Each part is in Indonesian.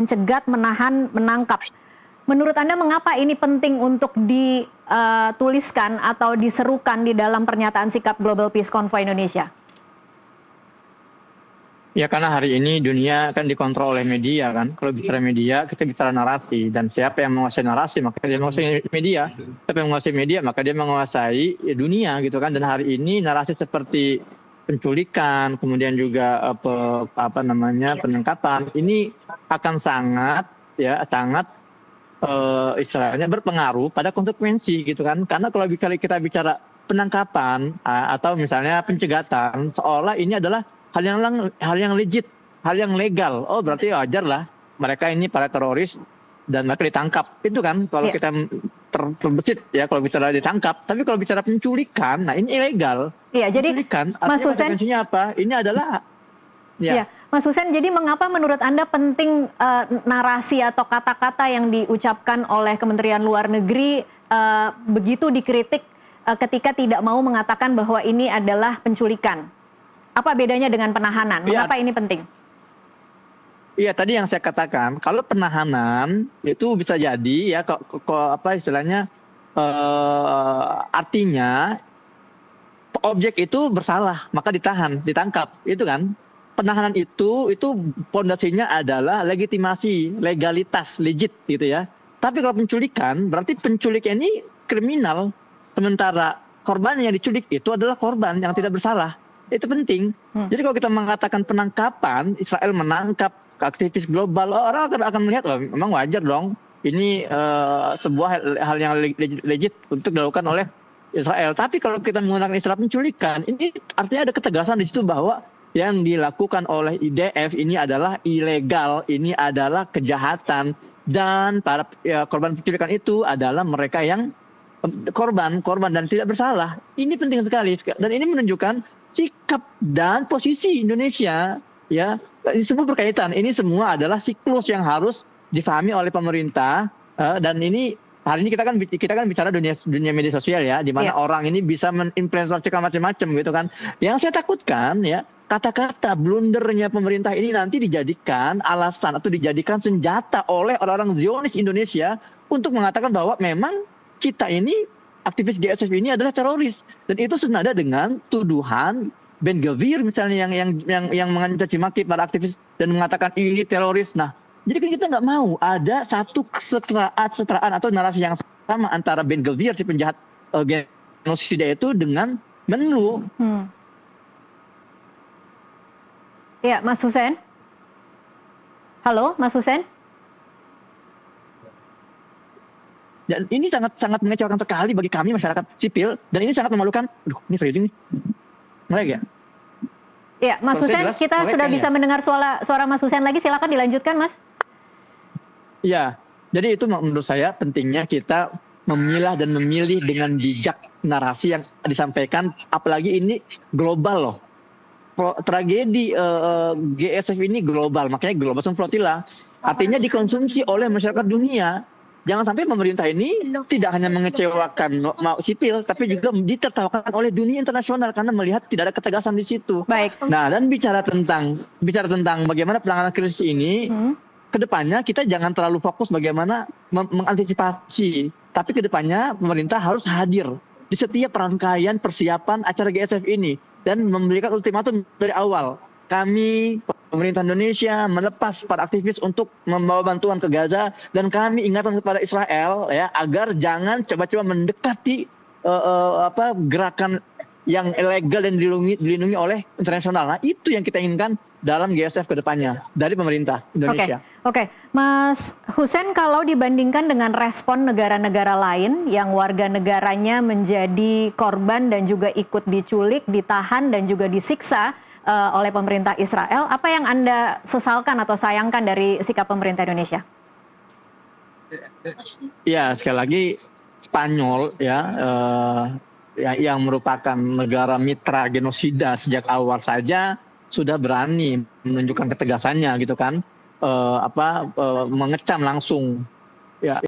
mencegat, menahan, menangkap. Menurut Anda mengapa ini penting untuk dituliskan atau diserukan di dalam pernyataan sikap Global Peace Convoy Indonesia? Ya karena hari ini dunia kan dikontrol oleh media kan. Kalau bicara media kita bicara narasi, dan siapa yang menguasai narasi maka dia menguasai media. Siapa yang menguasai media maka dia menguasai dunia gitu kan. Dan hari ini narasi seperti penculikan, kemudian juga penangkapan ini akan sangat istilahnya berpengaruh pada konsekuensi gitu kan. Karena kalau kita bicara penangkapan atau misalnya pencegatan, seolah ini adalah hal yang legit, hal yang legal. Oh berarti wajar lah mereka ini para teroris dan mereka ditangkap. Itu kan kalau kita terbesit ya kalau bicara ditangkap. Tapi kalau bicara penculikan, nah ini ilegal. Iya, jadi Mas Husein, konsekuensinya apa? Ini adalah Mas Husein, jadi mengapa menurut Anda penting narasi atau kata-kata yang diucapkan oleh Kementerian Luar Negeri begitu dikritik ketika tidak mau mengatakan bahwa ini adalah penculikan? Apa bedanya dengan penahanan? Mengapa ini penting? Iya, tadi yang saya katakan, kalau penahanan itu bisa jadi ya istilahnya artinya objek itu bersalah, maka ditangkap, itu kan. Penahanan itu pondasinya adalah legitimasi, legalitas, legit gitu ya. Tapi kalau penculikan, berarti penculik ini kriminal, sementara korban yang diculik itu adalah korban yang tidak bersalah. Itu penting. Jadi kalau kita mengatakan penangkapan, Israel menangkap aktivis global, orang akan melihat, oh, memang wajar dong. Ini sebuah hal yang legit untuk dilakukan oleh Israel. Tapi kalau kita menggunakan istilah penculikan, ini artinya ada ketegasan di situ bahwa yang dilakukan oleh IDF ini adalah ilegal, ini adalah kejahatan, dan para korban penculikan itu adalah mereka yang korban dan tidak bersalah. Ini penting sekali, dan ini menunjukkan sikap dan posisi Indonesia ya. Ini semua berkaitan, ini semua adalah siklus yang harus difahami oleh pemerintah, dan ini hari ini kita kan bicara dunia media sosial ya, di mana orang ini bisa menginfluensikan macam-macam gitu kan. Yang saya takutkan ya, kata-kata blundernya pemerintah ini nanti dijadikan alasan atau dijadikan senjata oleh orang-orang Zionis Indonesia untuk mengatakan bahwa memang kita ini aktivis GSF ini adalah teroris, dan itu senada dengan tuduhan Ben Gvir misalnya yang mencaci maki para aktivis dan mengatakan ini teroris. Nah, jadi kan kita nggak mau ada satu kesetaraan atau narasi yang sama antara Ben Gvir si penjahat genosida itu dengan Menlu. Ya, Mas Husein. Halo, Mas Husein. Dan ini sangat mengecewakan sekali bagi kami masyarakat sipil, dan ini sangat memalukan. Aduh, ini freezing nih. Melek ya? Ya, Mas Husein, kita sudah bisa mendengar suara Mas Husein lagi. Silakan dilanjutkan, Mas. Ya, jadi itu menurut saya pentingnya kita memilah dan memilih dengan bijak narasi yang disampaikan, apalagi ini global loh. Tragedi GSF ini global, makanya Global Flotilla. Artinya dikonsumsi oleh masyarakat dunia. Jangan sampai pemerintah ini tidak hanya mengecewakan sipil, tapi juga ditertawakan oleh dunia internasional karena melihat tidak ada ketegasan di situ. Baik. Nah, dan bicara tentang bagaimana penanganan krisis ini, kedepannya kita jangan terlalu fokus bagaimana mengantisipasi, tapi kedepannya pemerintah harus hadir di setiap rangkaian persiapan acara GSF ini dan memberikan ultimatum dari awal. Kami pemerintah Indonesia melepas para aktivis untuk membawa bantuan ke Gaza, dan kami ingatkan kepada Israel ya agar jangan coba-coba mendekati gerakan yang ilegal dan dilindungi oleh internasional. Nah, itu yang kita inginkan dalam GSF ke depannya dari pemerintah Indonesia. Oke. Mas Husein, kalau dibandingkan dengan respon negara-negara lain yang warga negaranya menjadi korban dan juga ikut diculik, ditahan dan juga disiksa oleh pemerintah Israel, apa yang Anda sesalkan atau sayangkan dari sikap pemerintah Indonesia? Ya, sekali lagi Spanyol yang merupakan negara mitra genosida sejak awal saja sudah berani menunjukkan ketegasannya gitu kan, mengecam langsung ya.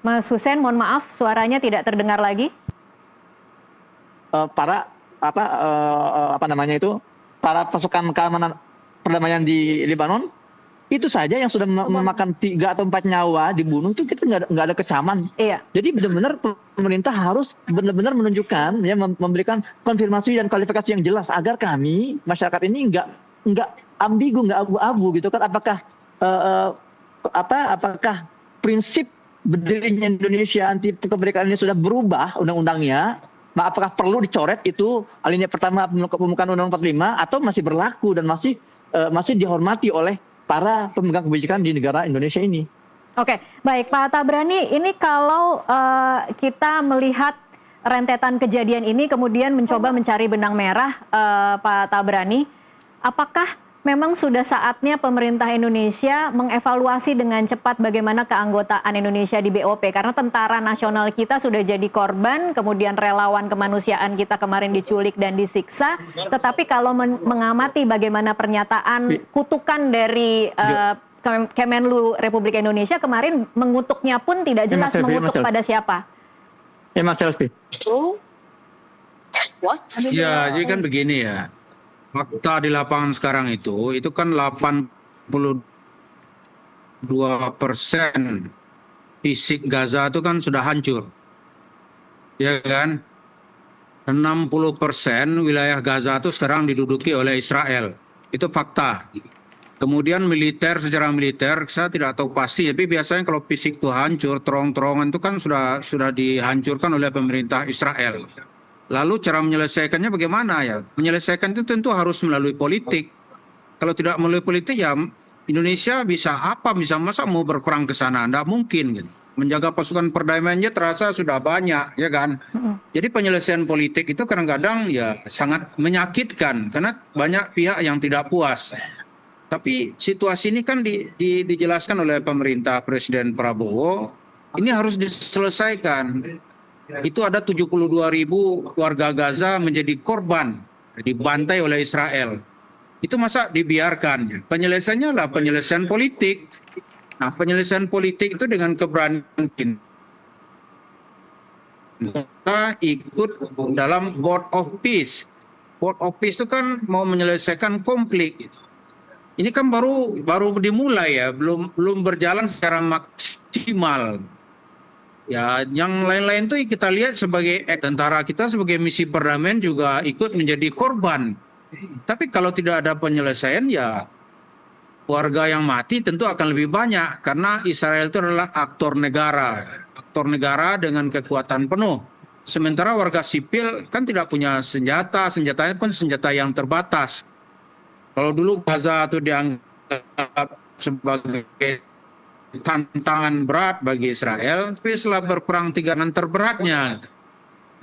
Mas Husein, mohon maaf suaranya tidak terdengar lagi. apa namanya itu, para pasukan keamanan perdamaian di Lebanon, itu saja yang sudah memakan 3 atau 4 nyawa dibunuh itu kita nggak ada kecaman. Iya. Jadi benar-benar pemerintah harus benar-benar menunjukkan, ya, memberikan konfirmasi dan kualifikasi yang jelas agar kami masyarakat ini nggak ambigu, nggak abu-abu gitu kan. Apakah prinsip berdirinya Indonesia anti kemerdekaan ini sudah berubah undang-undangnya? Nah, apakah perlu dicoret itu alinea pertama pembukaan Undang-Undang 45 atau masih berlaku dan masih dihormati oleh para pemegang kebijakan di negara Indonesia ini? Oke, baik Pak Tabrani, ini kalau kita melihat rentetan kejadian ini kemudian mencoba mencari benang merah, Pak Tabrani, apakah memang sudah saatnya pemerintah Indonesia mengevaluasi dengan cepat bagaimana keanggotaan Indonesia di BOP? Karena tentara nasional kita sudah jadi korban, kemudian relawan kemanusiaan kita kemarin diculik dan disiksa. Tetapi kalau mengamati bagaimana pernyataan kutukan dari Kemenlu Republik Indonesia kemarin, mengutuknya pun tidak jelas mengutuk pada siapa. Ya, Mas Selvi. Ya, jadi kan begini ya. Fakta di lapangan sekarang itu kan 82% fisik Gaza itu kan sudah hancur. Ya kan? 60% wilayah Gaza itu sekarang diduduki oleh Israel. Itu fakta. Kemudian secara militer, saya tidak tahu pasti, tapi biasanya kalau fisik itu hancur, terowongan itu kan sudah dihancurkan oleh pemerintah Israel. Lalu cara menyelesaikannya bagaimana ya? Menyelesaikan itu tentu harus melalui politik. Kalau tidak melalui politik ya Indonesia bisa masa mau berperang ke sana? Tidak mungkin gitu. Menjaga pasukan perdamaiannya terasa sudah banyak, ya kan? Jadi penyelesaian politik itu kadang-kadang ya sangat menyakitkan karena banyak pihak yang tidak puas. Tapi situasi ini kan dijelaskan oleh pemerintah Presiden Prabowo, ini harus diselesaikan. Itu ada 72.000 warga Gaza menjadi korban, dibantai oleh Israel. Itu masa dibiarkan? Penyelesaiannya adalah penyelesaian politik. Nah, penyelesaian politik itu dengan keberanian kita ikut dalam Board of Peace. Board of Peace itu kan mau menyelesaikan konflik. Ini kan baru dimulai ya, belum berjalan secara maksimal. Ya, yang lain-lain itu kita lihat sebagai tentara kita sebagai misi perdamaian juga ikut menjadi korban. Tapi kalau tidak ada penyelesaian ya warga yang mati tentu akan lebih banyak karena Israel itu adalah aktor negara dengan kekuatan penuh. Sementara warga sipil kan tidak punya senjatanya pun senjata yang terbatas. Kalau dulu Gaza itu dianggap sebagai tantangan berat bagi Israel, tapi setelah berperang 3 tahun terberatnya,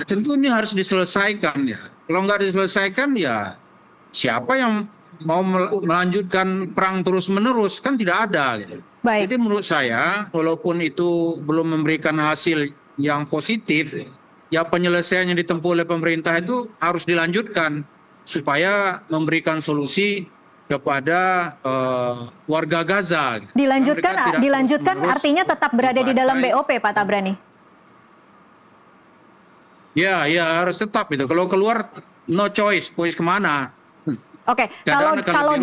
tentu ini harus diselesaikan ya. Kalau nggak diselesaikan ya siapa yang mau melanjutkan perang terus-menerus, kan tidak ada. Gitu. Jadi menurut saya, walaupun itu belum memberikan hasil yang positif, ya penyelesaian yang ditempuh oleh pemerintah itu harus dilanjutkan supaya memberikan solusi kepada warga Gaza. Dilanjutkan artinya tetap berada di dalam BOP, Pak Tabrani? Ya, harus tetap itu. Kalau keluar no choice kemana? Oke, kalau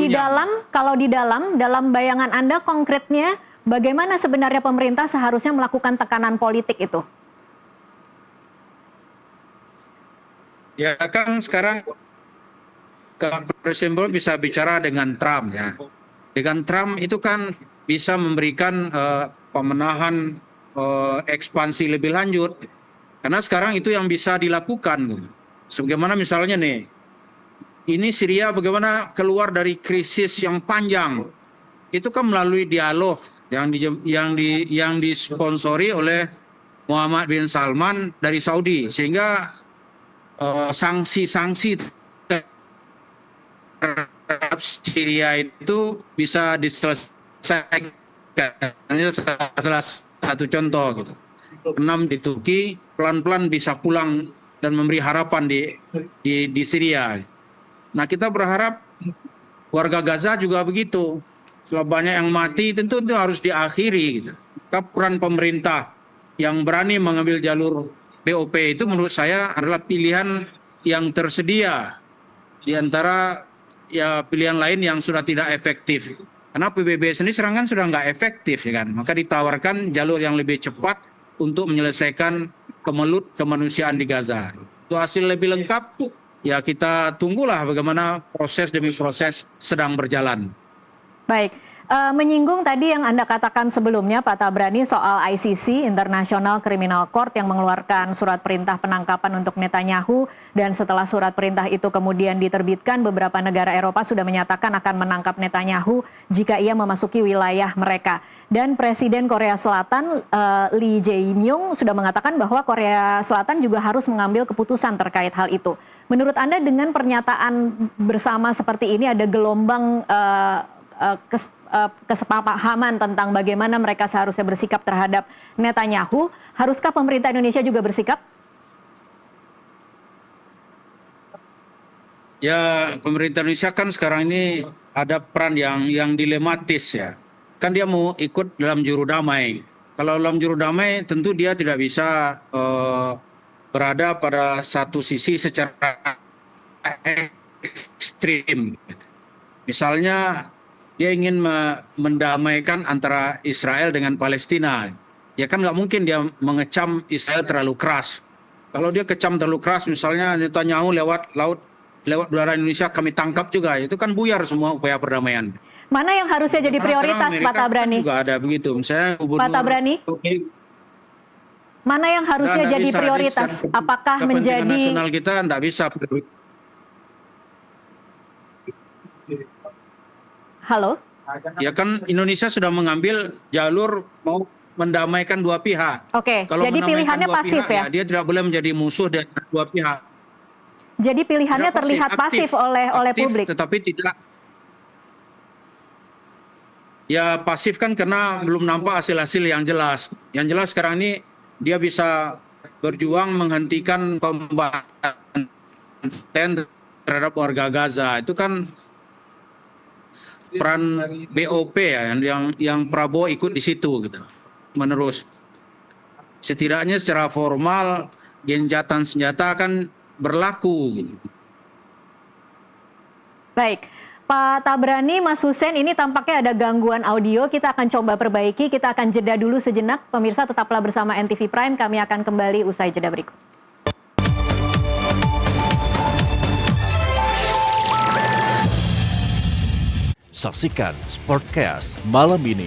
di dalam bayangan Anda konkretnya bagaimana sebenarnya pemerintah seharusnya melakukan tekanan politik itu? Ya kan sekarang Presiden bisa bicara dengan Trump ya. Dengan Trump itu kan bisa memberikan pemenahan ekspansi lebih lanjut. Karena sekarang itu yang bisa dilakukan. Sebagaimana misalnya nih, ini Syria bagaimana keluar dari krisis yang panjang. Itu kan melalui dialog yang disponsori oleh Muhammad bin Salman dari Saudi. Sehingga sanksi-sanksi terhadap Syria itu bisa diselesaikan. Ini salah satu contoh gitu. 6 di Turki pelan-pelan bisa pulang dan memberi harapan di Syria. Nah, kita berharap warga Gaza juga begitu. Setelah banyak yang mati tentu itu harus diakhiri gitu. Peran pemerintah yang berani mengambil jalur BOP itu menurut saya adalah pilihan yang tersedia di antara ya pilihan lain yang sudah tidak efektif. Karena PBB sendiri serangan sudah nggak efektif, ya kan? Maka ditawarkan jalur yang lebih cepat untuk menyelesaikan kemelut kemanusiaan di Gaza. Itu hasil lebih lengkap, ya kita tunggulah bagaimana proses demi proses sedang berjalan. Baik, menyinggung tadi yang Anda katakan sebelumnya Pak Tabrani soal ICC, International Criminal Court yang mengeluarkan surat perintah penangkapan untuk Netanyahu, dan setelah surat perintah itu kemudian diterbitkan, beberapa negara Eropa sudah menyatakan akan menangkap Netanyahu jika ia memasuki wilayah mereka. Dan Presiden Korea Selatan Lee Jae-myung sudah mengatakan bahwa Korea Selatan juga harus mengambil keputusan terkait hal itu. Menurut Anda dengan pernyataan bersama seperti ini ada gelombang kesepahaman tentang bagaimana mereka seharusnya bersikap terhadap Netanyahu, haruskah pemerintah Indonesia juga bersikap? Ya, pemerintah Indonesia kan sekarang ini ada peran yang dilematis ya. Kan dia mau ikut dalam juru damai. Kalau dalam juru damai tentu dia tidak bisa berada pada satu sisi secara ekstrim. Misalnya dia ingin mendamaikan antara Israel dengan Palestina. Ya kan nggak mungkin dia mengecam Israel terlalu keras. Kalau dia kecam terlalu keras, misalnya Netanyahu lewat udara Indonesia kami tangkap juga, itu kan buyar semua upaya perdamaian. Mana yang harusnya jadi prioritas, Pak Tabrani? Juga ada begitu, misalnya Pak Tabrani? Mana yang harusnya jadi prioritas? Apakah menjadi nasional kita tidak bisa. Halo? Ya kan Indonesia sudah mengambil jalur mau mendamaikan dua pihak. Oke, Kalau jadi pilihannya pasif ya? Dia tidak boleh menjadi musuh dari dua pihak. Jadi pilihannya Tidak terlihat pasif oleh aktif, publik. Tetapi tidak. Ya pasif kan karena belum nampak hasil-hasil yang jelas. Yang jelas sekarang ini dia bisa berjuang menghentikan pembakaran terhadap warga Gaza. Itu kan peran BOP ya, yang Prabowo ikut di situ gitu. Menerus. Setidaknya secara formal gencatan senjata akan berlaku gitu. Baik, Pak Tabrani, Mas Hussein, ini tampaknya ada gangguan audio. Kita akan coba perbaiki. Kita akan jeda dulu sejenak. Pemirsa tetaplah bersama NTV Prime. Kami akan kembali usai jeda berikut. Saksikan Sportcast malam ini